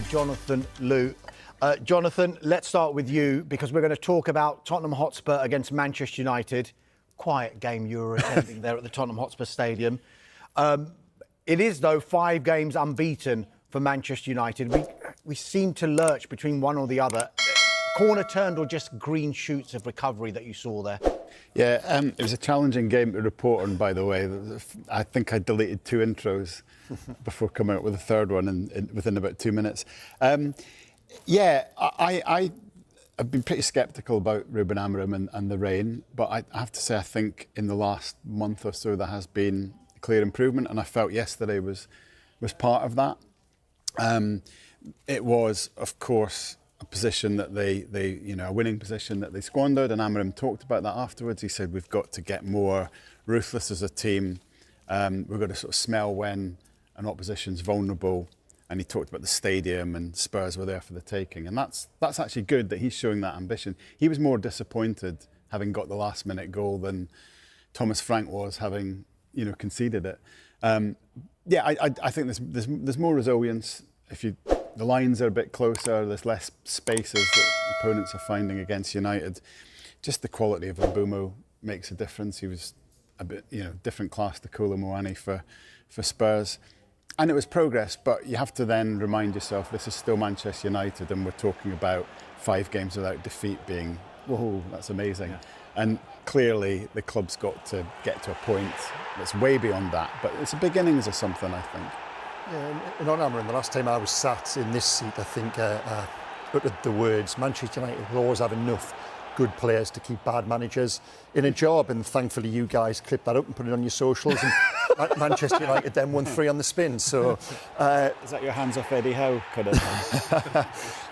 Jonathan Liew. Jonathan, let's start with you because we're going to talk about Tottenham Hotspur against Manchester United. Quiet game you were attending there at the Tottenham Hotspur Stadium. It is, though, 5 games unbeaten for Manchester United. We seem to lurch between one or the other. Corner turned or just green shoots of recovery that you saw there? Yeah, it was a challenging game to report on, by the way. I think I deleted 2 intros before coming up with a third one within about 2 minutes. I've been pretty sceptical about Ruben Amorim and the rain, but I have to say I think in the last month or so there has been a clear improvement, and I felt yesterday was part of that. It was, of course, a position that they a winning position that they squandered, and Amorim talked about that afterwards. He said we've got to get more ruthless as a team. We've got to sort of smell when an opposition's vulnerable. And he talked about the stadium and Spurs were there for the taking. And that's actually good that he's showing that ambition. He was more disappointed having got the last minute goal than Thomas Frank was having, conceded it. I think there's more resilience. The lines are a bit closer, there's less spaces that opponents are finding against United. Just the quality of Mbeumo makes a difference. He was a bit, different class to Kolo Muani for Spurs. And it was progress, but you have to then remind yourself this is still Manchester United and we're talking about 5 games without defeat being, whoa, that's amazing. Yeah. And clearly the club's got to get to a point that's way beyond that, but it's the beginnings of something, I think. Yeah, and on Amorim, the last time I was sat in this seat, I think I uttered the words, Manchester United will always have enough good players to keep bad managers in a job, and thankfully you guys clipped that up and put it on your socials, and Manchester United then won 3 on the spin. So is that your hands off Eddie Howe kind of thing?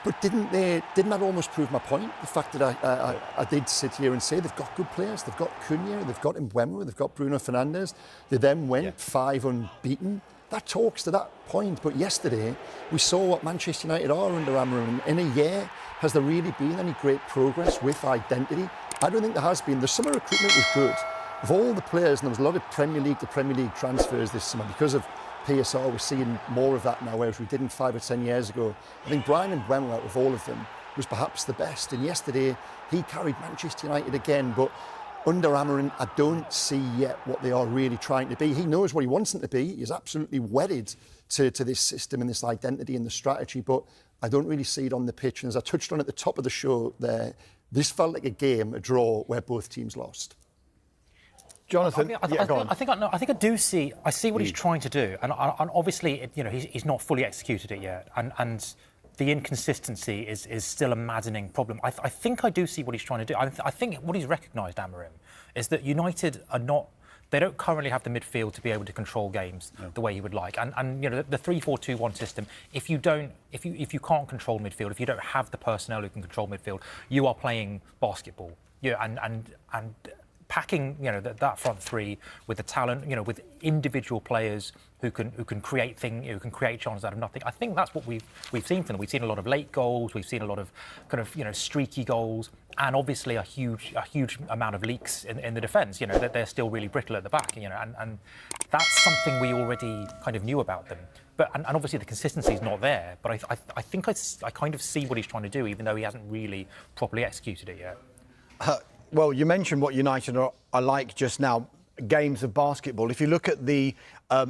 But didn't that almost prove my point? The fact that I did sit here and say they've got good players, they've got Cunha, they've got Mbeumo, they've got Bruno Fernandes. They then went 5 unbeaten. That talks to that point. But yesterday we saw what Manchester United are under Amorim. In a year, has there really been any great progress with identity? I don't think there has been. The summer recruitment was good. Of all the players, and there was a lot of Premier League to Premier League transfers this summer because of PSR, we're seeing more of that now, whereas we didn't 5 or 10 years ago. I think Bryan Mbeumo, out of all of them, was perhaps the best. And yesterday, he carried Manchester United again. But under Amorim, I don't see yet what they are really trying to be. He knows what he wants them to be. He's absolutely wedded to this system and this identity and the strategy, but I don't really see it on the pitch. And as I touched on at the top of the show there, this felt like a game, a draw, where both teams lost. Jonathan, I think I do see. I see what he's trying to do, and obviously, he's not fully executed it yet, and the inconsistency is still a maddening problem. I think I do see what he's trying to do. I think what he's recognised, Amorim, is that United are not. They don't currently have the midfield to be able to control games the way he would like. And the 3-4-2-1 system, if you can't control midfield, if you don't have the personnel who can control midfield, you are playing basketball. And packing that front 3 with the talent, with individual players who can create who can create chances out of nothing. I think that's what we've seen from them. We've seen a lot of late goals. We've seen a lot of kind of streaky goals, and obviously a huge amount of leaks in the defence. That they're still really brittle at the back. And that's something we already kind of knew about them. But and obviously the consistency is not there. But I think I kind of see what he's trying to do, even though he hasn't really properly executed it yet. Well, you mentioned what United are like just now, games of basketball. If you look at the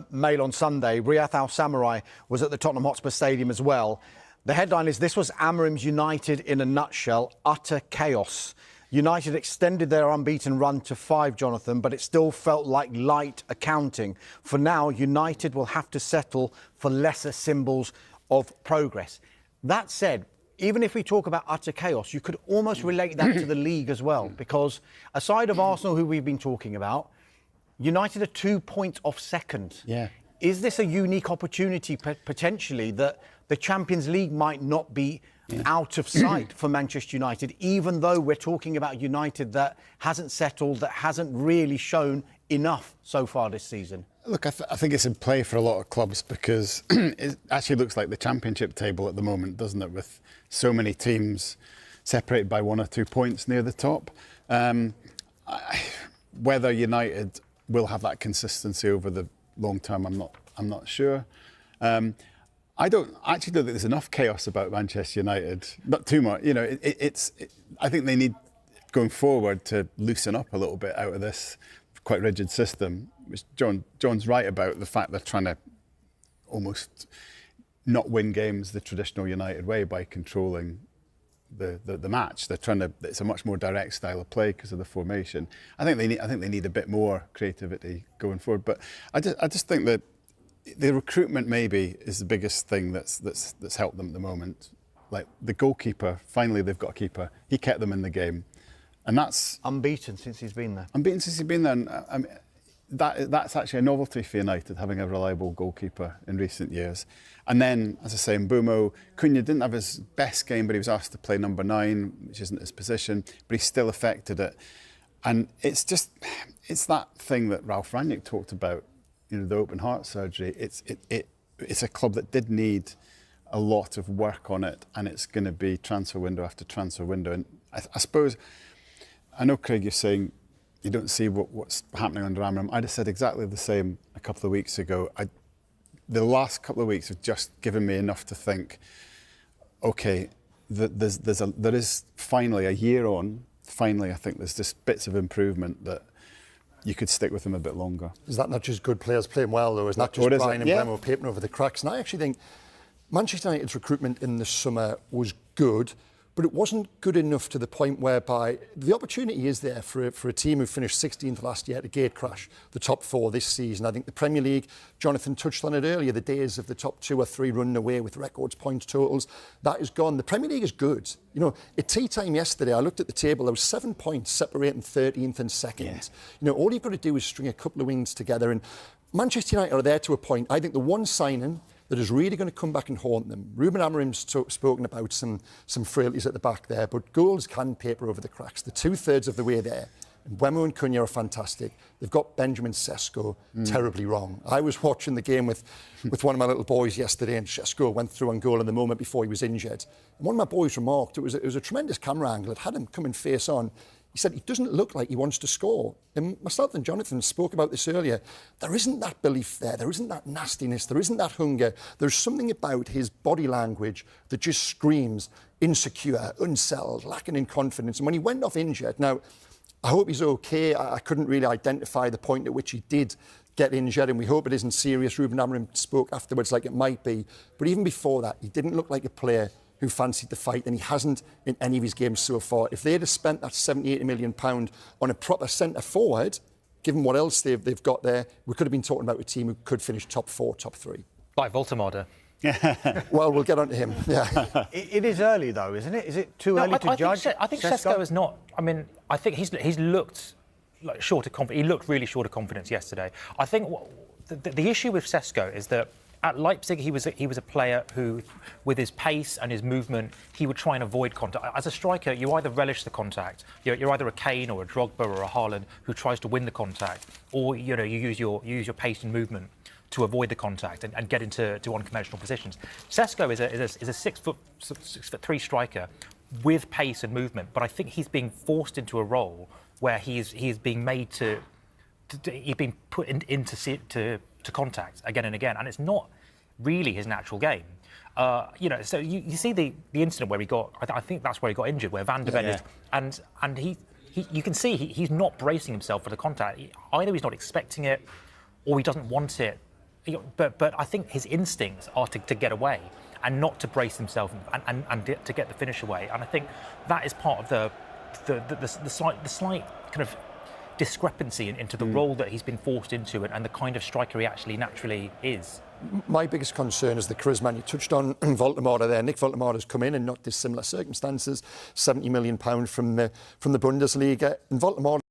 Mail on Sunday, Riyad Al Samurai was at the Tottenham Hotspur Stadium as well. The headline is, "This was Amorim's United in a nutshell, utter chaos." United extended their unbeaten run to 5, Jonathan, but it still felt like light accounting. For now, United will have to settle for lesser symbols of progress. That said, even if we talk about utter chaos, you could almost relate that to the league as well, because aside of Arsenal, who we've been talking about, United are 2 points off second. Yeah. Is this a unique opportunity potentially that the Champions League might not be out of sight for Manchester United, even though we're talking about United that hasn't settled, that hasn't really shown enough so far this season? Look, I think it's in play for a lot of clubs because it actually looks like the Championship table at the moment, doesn't it, with so many teams separated by 1 or 2 points near the top. Whether United will have that consistency over the long term, I'm not sure. I don't actually think there's enough chaos about Manchester United. Not too much. You know, I think they need, going forward, to loosen up a little bit out of this quite rigid system. Which John's right about the fact they're trying to almost not win games the traditional United way by controlling the match. They're trying to. It's a much more direct style of play because of the formation. I think they need a bit more creativity going forward. But I just think that the recruitment maybe is the biggest thing that's helped them at the moment. Like the goalkeeper, finally they've got a keeper. He kept them in the game, and that's unbeaten since he's been there. Unbeaten since he's been there. And, I mean, that's actually a novelty for United, having a reliable goalkeeper in recent years. And then, as I say, Mbeumo, Cunha didn't have his best game, but he was asked to play number 9, which isn't his position, but he still affected it. And it's that thing that Ralph Rangnick talked about, you know, the open heart surgery. It's a club that did need a lot of work on it, and it's going to be transfer window after transfer window. And I suppose, I know, Craig, you're saying you don't see what's happening under Amorim. I just said exactly the same a couple of weeks ago. The last couple of weeks have just given me enough to think, okay, there is finally, a year on, finally I think there's just bits of improvement that you could stick with them a bit longer. Is that not just good players playing well, though? Is that just Brian and Mbeumo papering over the cracks? And I actually think Manchester United's recruitment in the summer was good, but it wasn't good enough to the point whereby the opportunity is there for a team who finished 16th last year to gate crash the top 4 this season. I think the Premier League, Jonathan touched on it earlier, the days of the top 2 or 3 running away with records, points, totals, that is gone. The Premier League is good. You know, at tea time yesterday, I looked at the table, there was 7 points separating 13th and 2nd. Yeah. You know, all you've got to do is string a couple of wins together, and Manchester United are there to a point. I think the one signing that is really going to come back and haunt them. Ruben Amorim's spoken about some frailties at the back there, but goals can paper over the cracks. The 2/3 of the way there. And Mbeumo and Cunha are fantastic. They've got Benjamin Sesko terribly wrong. I was watching the game with one of my little boys yesterday, and Sesko went through on goal in the moment before he was injured. And one of my boys remarked, it was a tremendous camera angle. It had him coming face on. He said, he doesn't look like he wants to score. And myself and Jonathan spoke about this earlier. There isn't that belief there. There isn't that nastiness. There isn't that hunger. There's something about his body language that just screams insecure, unsettled, lacking in confidence. And when he went off injured, now, I hope he's okay. I couldn't really identify the point at which he did get injured, and we hope it isn't serious. Ruben Amorim spoke afterwards like it might be. But even before that, he didn't look like a player who fancied the fight, and he hasn't in any of his games so far. If they'd have spent that £70-80 million on a proper centre-forward, given what else they've got there, we could have been talking about a team who could finish top 4, top 3. Like Voltemade. Well, we'll get on to him. Yeah. It is early, though, isn't it? Is it too early to judge? I think Sesko is not. I mean, I think he's looked like short of confidence. He looked really short of confidence yesterday. I think the issue with Sesko is that at Leipzig, he was a player who, with his pace and his movement, he would try and avoid contact. As a striker, you either relish the contact. You're either a Kane or a Drogba or a Haaland who tries to win the contact, or you use your pace and movement to avoid the contact and get into unconventional positions. Sesko is a 6'3" striker with pace and movement, but I think he's being forced into a role where he is being made he's being put into contact again and again, and it's not really his natural game. So you see the incident where he got, I think that's where he got injured, where Van de Ven and he you can see he's not bracing himself for the contact. Either he's not expecting it, or he doesn't want it. But I think his instincts are to get away and not to brace himself and to get the finish away. And I think that is part of the slight kind of discrepancy into the role that he's been forced into and the kind of striker he actually naturally is. My biggest concern is the charisma. And you touched on Voltemade there. Nick Voltemade has come in not dissimilar circumstances, £70 million from the Bundesliga. And Voltemade